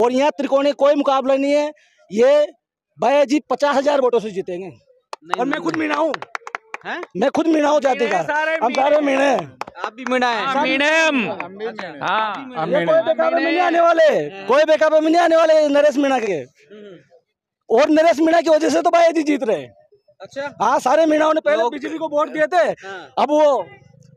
और यहाँ त्रिकोणीय कोई मुकाबला नहीं है। ये भैया जी 50,000 वोटों से जीतेंगे। और मैं खुद मीणा हूँ, मैं खुद मीणा हूँ जाति का। हम सारे मीणे हैं। आप भी मीणा है? मीणे हम। कोई बेकाबू में नहीं आने वाले, कोई बेकाबू में नहीं आने वाले नरेश मीणा के। और नरेश मीणा की वजह से तो भैया जी जीत रहे। अच्छा, हाँ, सारे मीणाओं ने पहले बीजेपी को वोट दिए थे, अब वो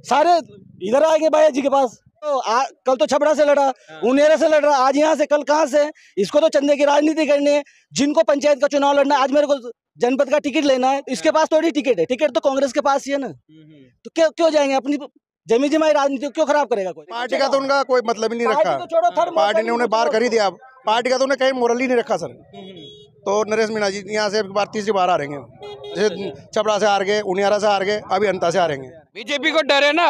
सारे इधर आएंगे भैया जी के पास। तो कल तो छबड़ा से लड़ा, उनेरा से लड़ रहा, आज यहाँ से, कल कहाँ से? इसको तो चंदे की राजनीति करनी है। जिनको पंचायत का चुनाव लड़ना है, आज मेरे को जनपद का टिकट लेना है, इसके पास थोड़ी टिकट है, टिकट तो कांग्रेस के पास ही है ना। तो क्यों जाएंगे? अपनी जमी जमाई राजनीति क्यों खराब करेगा कोई? पार्टी का तो उनका कोई मतलब ही नहीं रखा। पार्टी ने उन्हें बाहर कर ही दिया। पार्टी का तो उन्हें कहीं मोरल ही नहीं रखा सर। तो नरेश मीणा जी यहाँ से बार तीसरी बार आ रहेंगे। जैसे छपरा से हार गए, उनियारा से हार गए, अभी अंता से हारेंगे। बीजेपी को डर है ना,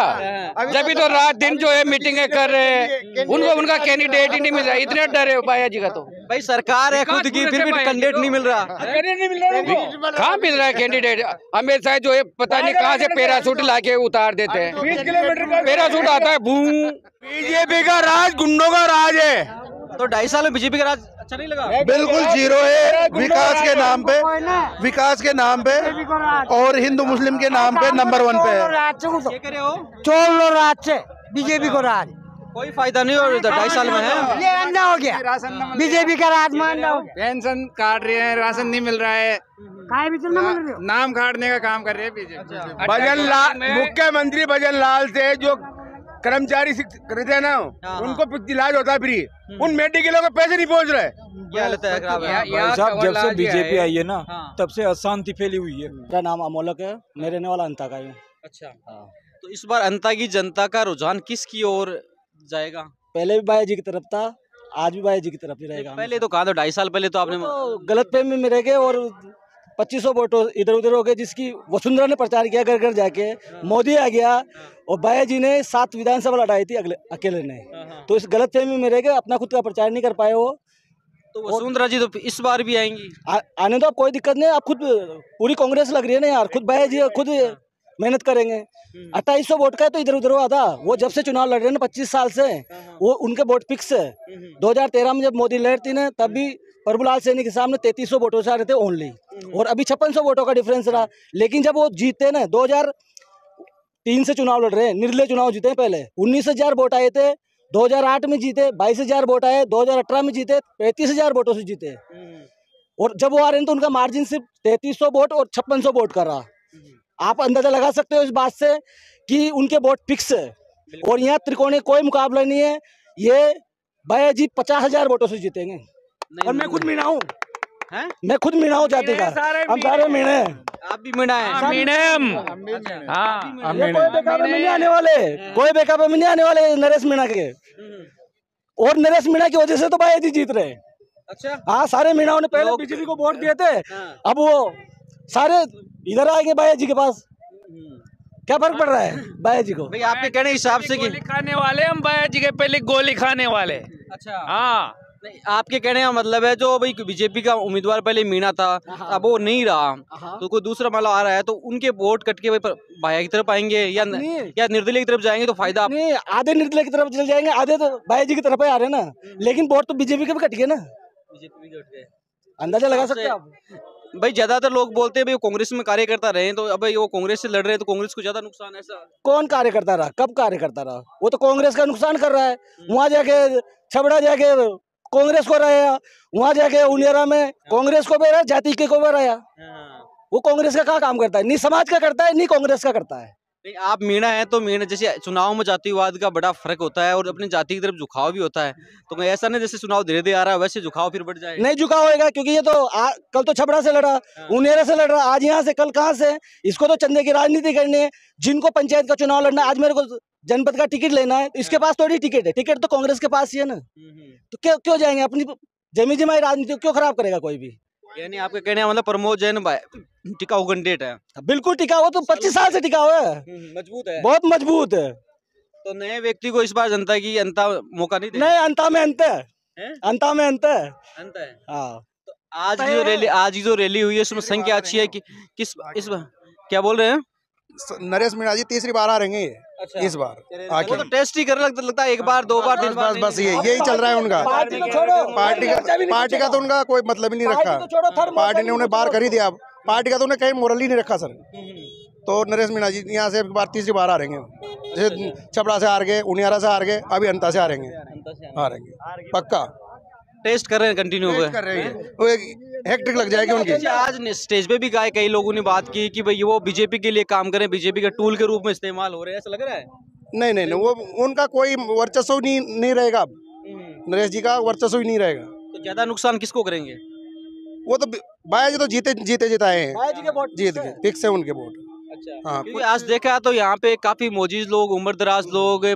जब भी तो रात दिन जो है मीटिंगें कर रहे हैं, उनको उनका कैंडिडेट ही नहीं मिल रहा, इतने डर है भैया जी का। तो भाई सरकार है खुद की, फिर भी कैंडिडेट नहीं मिल रहा। कहाँ मिल रहा है कैंडिडेट? अमित शाह जो है पता नहीं कहाँ से पैराशूट लाके उतार देते हैं, पैराशूट आता है भू। बीजेपी का राज गुंडों का राज है। तो 2.5 साल में बीजेपी का राज अच्छा नहीं लगा? बिल्कुल जीरो है। विकास के नाम पे, विकास के नाम पे और हिंदू मुस्लिम के नाम पे नंबर 1 पे है। ये करे हो चोर लो राज से बीजेपी को राज, कोई फायदा नहीं हो रहा। 2.5 साल में है ये अंधा हो गया, बीजेपी का राज मानना हो गया। पेंशन काट रहे हैं, राशन नहीं मिल रहा है, नाम काटने का काम कर रहे हैं बीजेपी। भजन लाल, मुख्यमंत्री भजन लाल से जो कर्मचारी करते हैं ना, उनको इलाज होता है फ्री, उन मेडिकलों को पैसे नहीं पहुंच रहे। क्या हालत है खराब है? साहब जब से बीजेपी आई है ना, तब से अशांति फैली हुई है। मेरा नाम अमोलक है, मैं रहने वाला अंता का हूँ। अच्छा, तो इस बार अंता की जनता का रुझान किसकी ओर जाएगा? पहले भी बाया जी की तरफ था, आज भी बाया जी की तरफ ही रहेगा। पहले तो कहा था 2.5 साल पहले तो आपने गलत फहमी में रह गए और 2500 वोटों इधर उधर हो गए, जिसकी वसुंधरा ने प्रचार किया घर घर जाके, मोदी आ गया और बाया जी ने 7 विधानसभा लड़ाई थी अकेले ने। तो इस गलत फहमी में रह गए, अपना खुद का प्रचार नहीं कर पाए वो। तो वसुंधरा जी तो इस बार भी आएंगी? आने दो, अब कोई दिक्कत नहीं। आप खुद पूरी कांग्रेस लग रही है ना यार, खुद बाया जी खुद मेहनत करेंगे। 2800 वोट का है तो इधर उधर हुआ था। वो जब से चुनाव लड़ रहे हैं ना 25 साल से, वो उनके वोट फिक्स है। 2013 में जब मोदी लड़ती ना, तब भी प्रभुलाल सैनी के सामने 3300 वोटों से आ रहे थे ओनली, और अभी 5600 वोटों का डिफरेंस रहा। लेकिन जब वो जीते ना, 2003 से चुनाव लड़ रहे हैं, निर्दलीय चुनाव जीते हैं। पहले 19,000 वोट आए थे, 2008 में जीते 22,000 वोट आए, 2018 में जीते 35,000 वोटों से जीते। और जब वो आ रहे हैं तो उनका मार्जिन सिर्फ 3300 वोट और 5600 वोट का रहा। आप अंदाजा लगा सकते हो इस बात से कि उनके वोट फिक्स है। और यहाँ त्रिकोणीय कोई मुकाबला नहीं है। ये भैया जी 50,000 वोटों से जीतेंगे। और मैं खुद मीणा हूँ, मैं खुद मीणा हूँ जाति का। हम सारे मीणे हैं। आप भी मीणा है? मीणे हम। कोई बेकाबू में नहीं आने वाले, कोई बेकाबू में नहीं आने वाले नरेश मीणा के। और नरेश मीणा की वजह से तो भैया जी जीत रहे। अच्छा, हाँ, सारे मीणाओं ने पहले बीजेपी को वोट दिए थे, अब वो सारे इधर आएंगे भैया जी के पास। क्या फर्क पड़ रहा है भैया जी को? भाई आपके कहने हिसाब से गोली खाने वाले हम भैया जी के, पहले गोली खाने वाले। अच्छा, हाँ, आपके कहने का मतलब है जो भाई बीजेपी का उम्मीदवार पहले मीणा था, अब वो नहीं रहा, तो कोई दूसरा माला आ रहा है, तो उनके वोट कट के भाई की तरफ आएंगे या निर्दलीय की तरफ जाएंगे? तो फायदा नहीं, आधे निर्दलीय की तरफ चले जाएंगे, आधे तो भैया जी की तरफ आ रहे हैं ना। लेकिन वोट तो बीजेपी के भी कट गए ना, बीजेपी भी कट गए। अंदाजा लगा सकते हैं आप? भाई ज्यादातर लोग बोलते हैं भाई कांग्रेस में कार्यकर्ता रहे, तो अब वो कांग्रेस से लड़ रहे हैं तो कांग्रेस को ज्यादा नुकसान है। ऐसा कौन कार्यकर्ता रहा? कब कार्यकर्ता रहा? वो तो कांग्रेस का नुकसान कर रहा है। वहां जाके छबड़ा जाके कांग्रेस को रहा, वहां जाके उनियारा में कांग्रेस को भी रहा, जाति के को भी रहा। वो कांग्रेस का क्या काम करता है? नहीं समाज का करता है, नहीं कांग्रेस का करता है। आप मीणा है तो मीणा जैसे चुनाव में जातिवाद का बड़ा फर्क होता है और अपनी जाति की तरफ झुकाव भी होता है, तो ऐसा नहीं जैसे चुनाव धीरे धीरे आ रहा है वैसे झुकाव फिर बढ़ जाए? नहीं झुकाव होएगा, क्योंकि ये तो कल तो छबड़ा से लड़ा, उनेरा से लड़ रहा, आज यहाँ से, कल कहाँ से? इसको तो चंदे की राजनीति करनी है। जिनको पंचायत का चुनाव लड़ना है, आज मेरे को जनपद का टिकट लेना है, इसके पास थोड़ी टिकट है, टिकट तो कांग्रेस के पास ही है ना। तो क्यों जाएंगे? अपनी जमी जमाई राजनीति क्यों खराब करेगा कोई भी? यानी आपके कहने का मतलब प्रमोद जैन टिकाऊ कैंडिडेट है? बिल्कुल टिकाऊ है, तो 25 साल से टिकाऊ है, मजबूत है, बहुत मजबूत है। तो नए व्यक्ति को इस बार जनता की अंता मौका नहीं नहीं, अंता में अंत है, अंता में अंत है, अंत है। हाँ। तो आज की जो रैली हुई है उसमें संख्या अच्छी है कि किस इस क्या बोल रहे हैं? नरेश मीणा जी तीसरी बार आ रहेंगे ये। अच्छा। इस बार वो तो टेस्ट ही कर लगता है, एक बार दो बार तीन बार। बस यही चल रहा है उनका। पार्टी का तो उनका कोई मतलब ही नहीं रखा। पार्टी ने उन्हें बाहर कर ही दिया। पार्टी का तो उन्हें कहीं मोरल ही नहीं रखा सर। तो नरेश मीणा जी यहाँ से एक बार तीसरी बार आ रहेंगे। जैसे छपरा से हार गए, उनियारा से हार गए, अभी अंता से हारेंगे पक्का। टेस्ट कर रहे हैं, कंटिन्यू कर रहे हैं, वो एक हेक्टिक लग जाएगी उनकी। आज स्टेज पे भी कई लोगों ने बात की कि भाई वो बीजेपी के लिए काम करें, बीजेपी के टूल के रूप में इस्तेमाल हो रहे हैं, ऐसा लग रहा है? नहीं, वो उनका कोई वर्चस्व नहीं रहेगा। अब नरेश जी का वर्चस्व ही नहीं रहेगा। तो ज्यादा नुकसान किसको करेंगे? वो तो बाया जी तो जीते जिताए हैं, जीत गए, फिक्स है उनके वोट। अच्छा। हाँ, क्योंकि आज देखा तो यहाँ पे काफी मोजीज लोग, उम्रदराज लोग,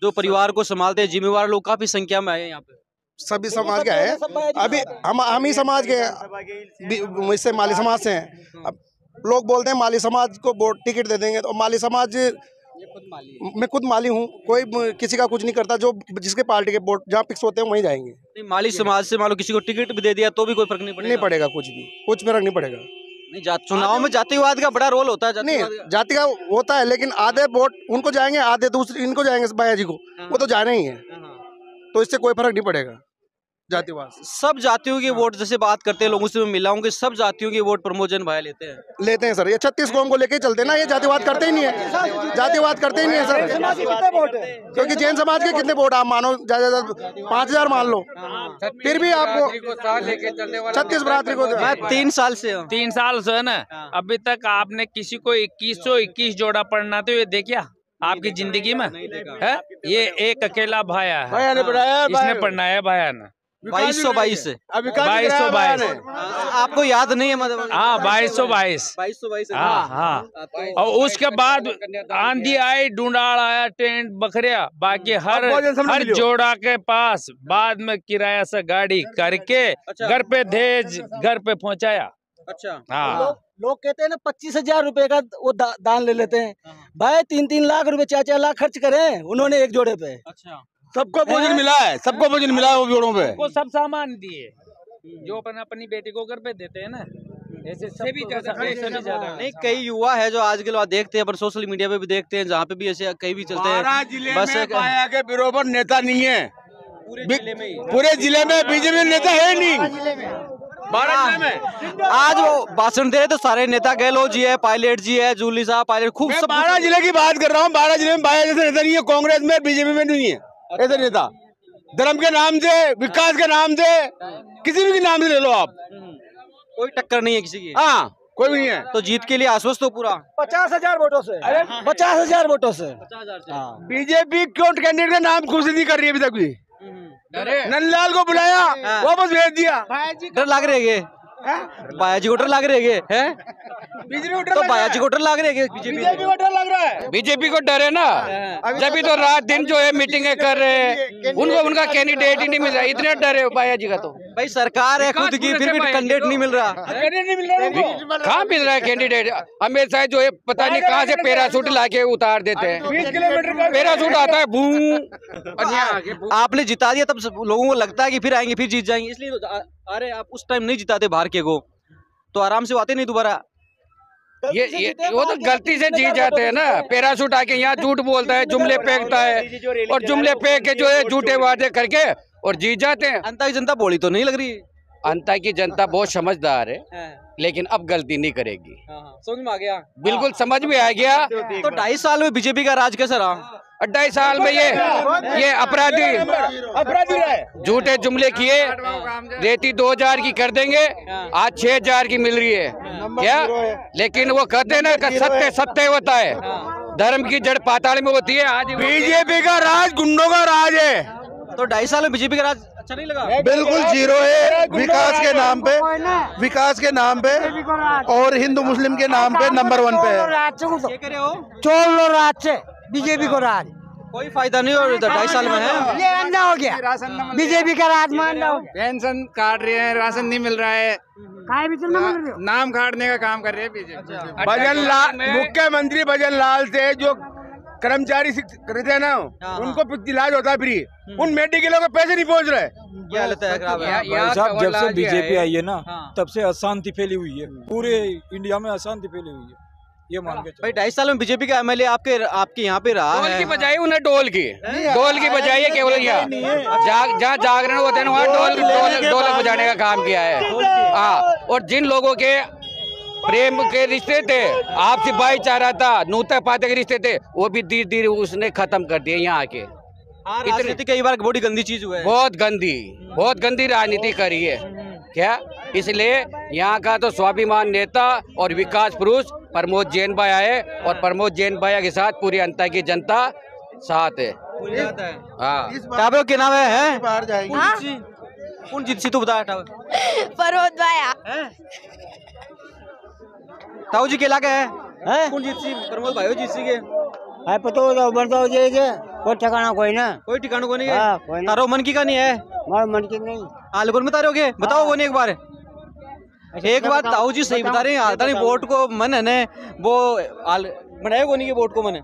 जो परिवार को संभालते हैं, जिम्मेवार लोग काफी संख्या में आए यहाँ पे। सभी समाज के है। अभी हम ही समाज के, इससे माली समाज से हैं। अब लोग बोलते हैं माली समाज को वोट टिकट दे देंगे, तो माली समाज मैं खुद माली हूँ, कोई किसी का कुछ नहीं करता। जो जिसके पार्टी के वोट जहाँ फिक्स होते हैं वहीं जाएंगे। नहीं, माली समाज से मान लो किसी को टिकट भी दे दिया तो भी कोई फर्क नहीं पड़ेगा? कुछ फर्क नहीं पड़ेगा। नहीं, चुनाव में जातिवाद का बड़ा रोल होता है। नहीं, जाति का होता है, लेकिन आधे वोट उनको जाएंगे, आधे दूसरे इनको जाएंगे, भैया जी को। वो तो जाने ही है, तो इससे कोई फर्क नहीं पड़ेगा जातिवाद। सब जातियों के वोट, जैसे बात करते हैं लोगों से मैं मिला हूँ कि सब जातियों के वोट प्रमोजन भाई लेते हैं सर। ये 36 कौम को लेके चलते ना, ये जातिवाद करते ही नहीं है, जातिवाद करते ही नहीं है सर। क्योंकि जैन समाज के कितने वोट आप मानो, ज्यादा 5000 मान लो, फिर भी आपको 36 बरादरी को। मैं 3 साल से हूँ। 3 साल से है ना, अभी तक आपने किसी को 2121 जोड़ा पढ़ना तो ये देखिया आपकी जिंदगी में है? ये एक अकेला भाया है, इसने पढ़ना है भाया ने 2222 आपको याद नहीं है? मतलब हाँ, 2222 हाँ। और उसके बाद आंधी आई, डूंडाल आया, टेंट बखरिया, बाकी हर जोड़ा के पास बाद में किराया से गाड़ी करके घर पे घर पे पहुंचाया। अच्छा। हाँ, लोग कहते हैं ना 25,000 रुपए का वो दान ले लेते हैं भाई। 3-3 लाख रुपए, 4-4 लाख खर्च करें उन्होंने एक जोड़े पे। अच्छा। सबको भोजन मिला है, सबको भोजन मिला है वो जोड़ों पे। वो सब सामान दिए जो अपनी बेटी को घर पे देते हैं ना, ऐसे से भी ज्यादा नहीं। कई युवा है जो आजकल देखते हैं, पर सोशल मीडिया पे भी देखते हैं, जहाँ पे भी ऐसे कई भी चलते हैं। बस पाया के बराबर नेता नहीं है पूरे जिले में, बीजेपी नेता है नहीं। 12 जिले में आज वो भाषण दे रहे तो सारे नेता, गहलोत जी है, पायलट जी है, जूली साहब पायलट, खूब सब 12 जिले की बात कर रहा हूँ। 12 जिले में बाया जैसे नेता नहीं है, कांग्रेस में बीजेपी में नहीं है ऐसे नेता। धर्म के नाम से, विकास के नाम से, किसी भी के नाम से ले लो आप, कोई टक्कर नहीं है किसी की। हाँ, कोई भी नहीं है। तो जीत के लिए आश्वस्त हो पूरा? 50,000 वोटों से। 50,000 वोटों से। बीजेपी क्यों कैंडिडेट का नाम घोषित नहीं कर रही है अभी तक भी? नंदलाल को बुलाया, वापस भेज दिया। डर लग रहे है बाया जी को, डर लग रहे है तो बाया जी को डर लग रहे है, बीजेपी को डर लग रहा है। बीजेपी को डर है ना, जब भी तो रात दिन जो है मीटिंगें कर रहे हैं, उनको उनका कैंडिडेट ही नहीं मिल रहा, इतने डर है बाया जी का। तो भाई सरकार है खुद की, फिर भी कैंडिडेट नहीं मिल रहा। कहाँ मिल रहा है कैंडिडेट? हमेशा जो है पता नहीं कहाँ से पैराशूट लाके उतार देते हैं, 20 किलोमीटर पैराशूट आता है बूम। आपने जिता दिया, तब लोगों को लगता है कि फिर आएंगे, फिर जीत जाएंगे, इसलिए तो अरे आप उस टाइम नहीं जिताते बाहर के को, तो आराम से आते नहीं दोबारा। ये वो तो गलती से जीत जाते हैं ना। पैराशूट आके यहाँ झूठ बोलता है, जुमले फेंकता है, और जुमले फेंक के जो है झूठे वादे करके और जीत जाते हैं। अंता की जनता बोली तो नहीं लग रही? अंता की जनता बहुत समझदार है, लेकिन अब गलती नहीं करेगी। समझ में आ गया, बिल्कुल समझ में आ गया। तो 2.5 साल में बीजेपी का राज कैसा रहा? 2.5 साल में ये अपराधी रहे, झूठे जुमले किए, रेती 2000 की कर देंगे, आज 6000 की मिल रही है क्या? लेकिन वो कहते हैं ना, सत्य होता है, धर्म की जड़ पाताल में होती है। आज बीजेपी का राज गुंडों का राज है। तो 2.5 साल में बीजेपी का राज अच्छा नहीं लगा? बिल्कुल जीरो है। विकास के नाम पे और हिंदू मुस्लिम के नाम पे नंबर 1 पे है। चोर लो राज से बीजेपी को राज, कोई फायदा नहीं हो 2.5 साल में है। ये अंधा हो गया, बीजेपी का राज मान लो। पेंशन काट रहे हैं, राशन नहीं मिल रहा है, नाम काटने का काम कर रहे हैं बीजेपी। भजन लाल, मुख्यमंत्री भजन लाल से जो कर्मचारी रहते हैं ना, उनको इलाज होता है फ्री, उन मेडिकलों के पैसे नहीं पहुंच रहे। क्या हालत है खराब है? जब से बीजेपी आई है ना, तब से अशांति फैली हुई है, पूरे इंडिया में अशांति फैली हुई है। ये मान के भाई 2.5 साल में बीजेपी का एमएलए आपके यहाँ पे रहा ढोल है। की बजाई उन्हें ढोल की बजाई है केवल यहाँ जहाँ जागरण होते हैं वहाँ ढोल बजाने का काम किया है। हाँ, और जिन लोगों के प्रेम के रिश्ते थे, आपसी भाईचारा था, नूते पाते के रिश्ते थे, वो भी धीरे धीरे उसने खत्म कर दिए यहाँ के। राजनीति कई बार बड़ी गंदी चीज हुआ है, बहुत गंदी राजनीति करी है क्या। इसलिए यहाँ का तो स्वाभिमान नेता और विकास पुरुष प्रमोद जैन भाई आए और प्रमोद जैन भाई के साथ पूरी अंता की जनता साथ है। हाँ, क्या नाम है? बाहर जाएगी कौन जीत सी तू बता। प्रमोद भाई ताऊ जी के लागे है कौन जीत सी? प्रमोद भाई जीत सी के है पता हो बताओ जे कोई ठिकाना कोई ना, कोई ठिकाना को नहीं है। तारो मन की का नहीं है? मार मन की नहीं। आलगुल में तारोगे बताओ वो नहीं एक बार ताऊ जी सही बता रहे हैं। तारी वोट को मन है ने वो बनाए को नहीं के वोट को मन है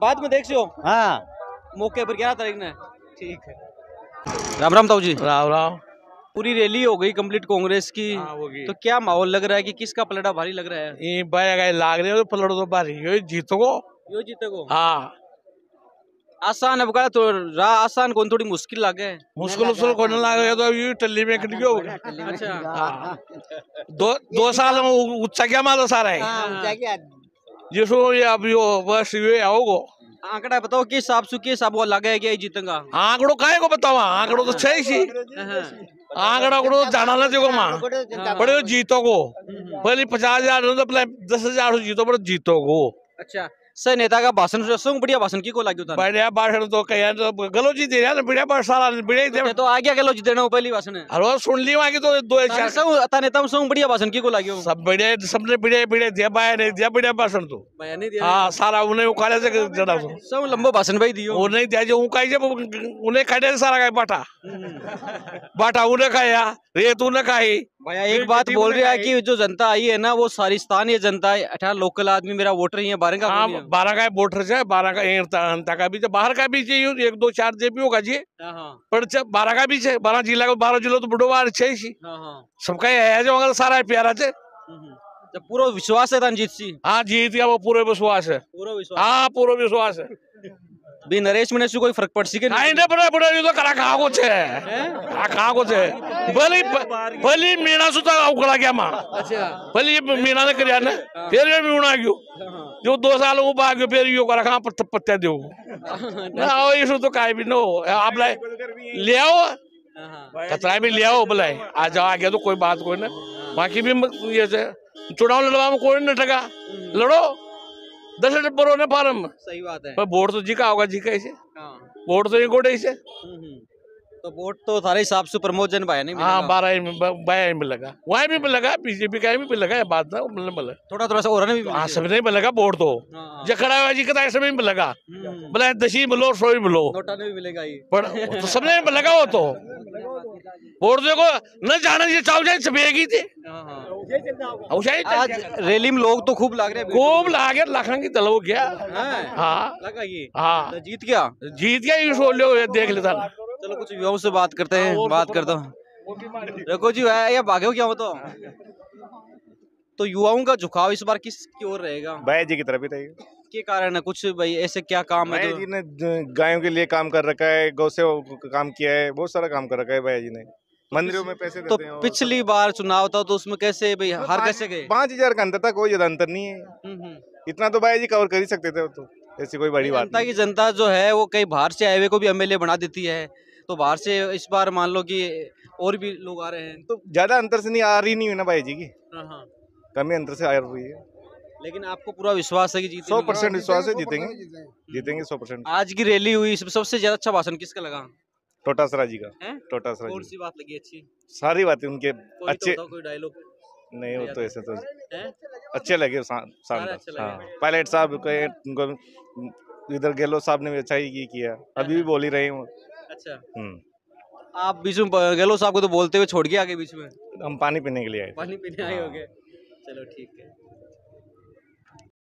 बाद में देख सो। हाँ, मौके पर 11 तारीख ने। ठीक है, राम राम ताऊ जी। राम राम। पूरी रैली हो गई कंप्लीट कांग्रेस की, तो क्या माहौल लग रहा है कि किसका पलड़ा भारी लग रहा है? ये भाई लाग रहे हो पलड़ तो भारी यो जीतोगो। हाँ, आसान अब तो राह आसान कौन थोड़ी मुश्किल लागे। मुश्किल कौन लागे तो ये टल्ली में कट गयो। अच्छा, 2 साल में उच्चा क्या मालो सारा है जिसो ये अब यो बस ये आओगो। आंकड़ा बताओ कि हिसाब वो लगे क्या जीतेगा? आंकड़ो काहे को बताओ, आंकड़ो तो छह ही आंकड़ा को जाना ना देखो माँ बड़े जीतो को पहले 50,000 तो 10,000 जीतो बड़े जीतो को। अच्छा, सर नेता का भाषण बढ़िया भाषण की को लाग्यो था? बढ़िया भाषण तो कह गलो जी दे रहा बढ़िया बढ़िया तो आ गया गलो जी देना पहली भाषण है। अरे सुन ली वहाँ की तो 2-4 नेता बढ़िया भाषण की को लाग्यो? सब बढ़िया, सबने बढ़िया दिया बाया नहीं दिया बढ़िया भाषण तो हाँ सारा उन्हें उकाले से जरा सब लंबो भाषण भाई दियो वो नहीं दिया जो उन्हें खाए सारा का बाटा उन्हें खाया रेत उन्हें खाई। भैया एक बात बोल रहा है कि जो जनता आई है ना वो सारी स्थानीय जनता है, 18 लोकल आदमी मेरा वोटर ही है। 12 का वोटर है, 12 का का भी बाहर का भी चाहिए 1-2-4 जेपी होगा जी पर 12 का भी है, 12 जिला को 12 जिलो तो बुढ़ो बाहर छे सबका है जो अगर सारा प्यारा थे। जब पूरा विश्वास है जीत सी? हाँ जीत गया वो पूरे विश्वास है। हाँ पूरा विश्वास है भी नरेश में कोई फर्क पड़ सके नहीं तो करा कहाँ को छे भली मीना सुता उखड़ा गया माँ। अच्छा, भली मीना ने करिया ना फिर ये मीना क्यों जो 2 साल वो बाग फिर यो करा कहाँ पत्ते दो ना ये तो काहे भी नो आप ले आओ कतरा भी ले आओ बुलाए आ जाओ आ गया तो कोई बात कोई ना। बाकी भी ये चुनाव लड़वा में कोई न ठगा लड़ो 10 बरो ने फार्म। सही बात है, पर वोट तो जी का होगा जी कैसे वोट तो ये गोड़े से तो वोट तो थारे हिसाब से प्रमोद जैन भाई नहीं मिलेगा? हाँ 12 में मिलेगा वहाँ भी मिलेगा बीजेपी का भी मिलेगा बात ना मिले थोड़ा सा और भी हाँ सब नहीं मिलेगा वोट तो जखड़ा हुआ जी का सब मिलेगा बोला 10 मिलो 100 मिलो नोटा नहीं मिलेगा ये पर तो सबने मिलेगा वो तो वोट देखो न जाने ये चाव जाए छपेगी थी। आज रैली में लोग तो खूब लाग रहे लाखा की तलो गया। हाँ लगा ये हाँ तो जीत गया ये सो लो देख लेता। चलो कुछ युवाओं से बात करते हैं, बात करता हूँ। रघु जी है या भागे हो क्या बताओ? तो युवाओं का झुकाव इस बार किसकी ओर रहेगा? भाई जी की तरफ ही रहेगा। क्या कारण है कुछ भाई ऐसे क्या काम है? भाई जी ने गायों के लिए काम कर रखा है, गौ से काम किया है, बहुत सारा काम कर रखा है भाई जी ने, मंदिरों में पैसे देते हैं। पिछली बार चुनाव था तो उसमें कैसे भाई हार कैसे गए? 5,000 का अंतर था, कोई ज्यादा अंतर नहीं है। इतना तो भाई जी कवर कर ही सकते थे, तो ऐसी कोई बड़ी बात नहीं। जनता जो है वो कई बाहर से आए हुए को भी एमएलए बना देती है, तो बाहर से इस बार मान लो कि और भी लोग आ रहे हैं तो ज्यादा अंतर से नहीं आ रही नहीं हुई ना भाई जी की, कमी अंतर से आ रही है। लेकिन आपको पूरा विश्वास है कि जीतेंगे? 100% विश्वास है, जीतेंगे 100%। आज की रैली हुई, सबसे ज्यादा अच्छा भाषण किसका लगा? टोटासरा जी का। टोटासरा जी, कौन सी बात लगी अच्छी? सारी बातें उनके अच्छे। कोई डायलॉग नहीं हो तो ऐसे तो अच्छे लगे पायलट साहब इधर गहलोत साहब ने भी अच्छा ही किया, अभी भी बोल ही रहे हैं। अच्छा, आप बीच में गहलोत साहब को तो बोलते हुए छोड़ के आगे बीच में? हम पानी पीने के लिए आए। पानी पीने आए होगे, चलो ठीक है।